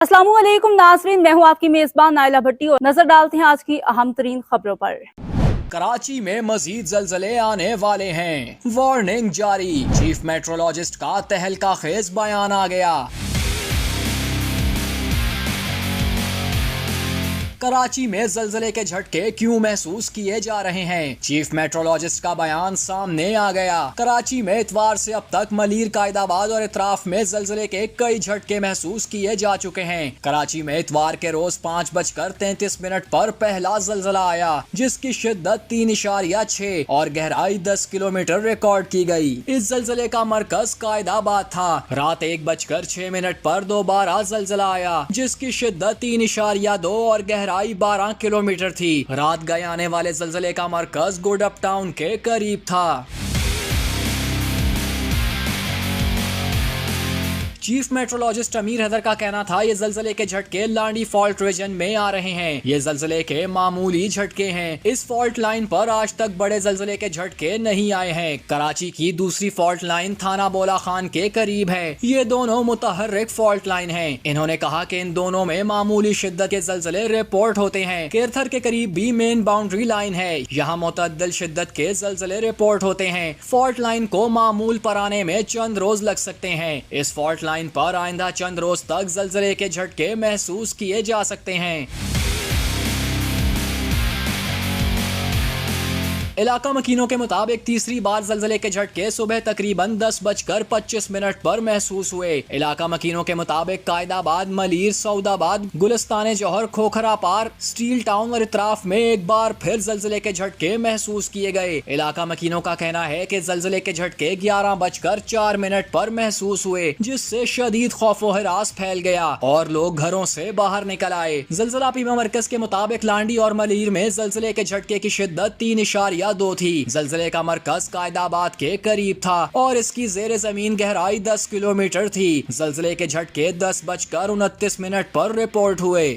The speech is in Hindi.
अस्सलामुअलैकुम नाज़रीन, मैं हूँ आपकी मेजबान नाइला भट्टी और नजर डालते हैं आज की अहम तरीन खबरों पर। कराची में मजीद जलजले आने वाले हैं, वार्निंग जारी। चीफ मेट्रोलॉजिस्ट का तहलका खेज बयान आ गया। कराची में जलजले के झटके क्यों महसूस किए जा रहे हैं, चीफ मेट्रोलॉजिस्ट का बयान सामने आ गया। कराची में इतवार से अब तक मलीर, कायदाबाद और इतराफ में जलजले के कई झटके महसूस किए जा चुके हैं। कराची में इतवार के रोज 5:33 पर पहला जलजला आया, जिसकी शिद्दत 3.6 और गहराई 10 किलोमीटर रिकॉर्ड की गई। इस जलजले का मरकज कायदाबाद था। रात 1:06 पर दोबारा जलजला आया, जिसकी शिद्दत 3.2 और गहराई 12 किलोमीटर थी। रात गए आने वाले जलजले का मरकज गुडअप टाउन के करीब था। चीफ मेट्रोलॉजिस्ट अमीर हैदर का कहना था, ये जलजले के झटके लांडी फॉल्ट रीजन में आ रहे हैं। ये जलजले के मामूली झटके हैं। इस फॉल्ट लाइन पर आज तक बड़े जलजले के झटके नहीं आए हैं। कराची की दूसरी फॉल्ट लाइन थाना बोला खान के करीब है। ये दोनों मुतहर्रिक फॉल्ट लाइन हैं। इन्होंने कहा कि इन दोनों में मामूली शिद्दत के जलजले रिपोर्ट होते हैं। केरथर के करीब भी मेन बाउंड्री लाइन है, यहाँ मुतअद्दिल शिद्दत के जलजले रिपोर्ट होते हैं। फॉल्ट लाइन को मामूल पर आने में चंद रोज लग सकते हैं। इस फॉल्ट लाइन पर आइंदा चंद रोज तक जलजले के झटके महसूस किए जा सकते हैं। इलाका मकीनों के मुताबिक तीसरी बार जलजले के झटके सुबह तकरीबन 10:25 पर महसूस हुए। इलाका मकीनों के मुताबिक कायदाबाद, मलीर, सऊदाबाद, गुलिस्तान जौहर, खोखरा पार, स्टील टाउन और इतराफ में एक बार फिर जलजले के झटके महसूस किए गए। इलाका मकीनों का कहना है कि जलजले के झटके 11:04 पर महसूस हुए, जिससे शदीद खौफो हिरास फैल गया और लोग घरों से बाहर निकल आए। जलजला पीमा मरकज के मुताबिक लांडी और मलीर में जलजले के झटके की शिद्दत 3.2 थी। जलजले का मरकज कायदाबाद के करीब था और इसकी जेर जमीन गहराई 10 किलोमीटर थी। जलजले के झटके 10:29 पर रिपोर्ट हुए।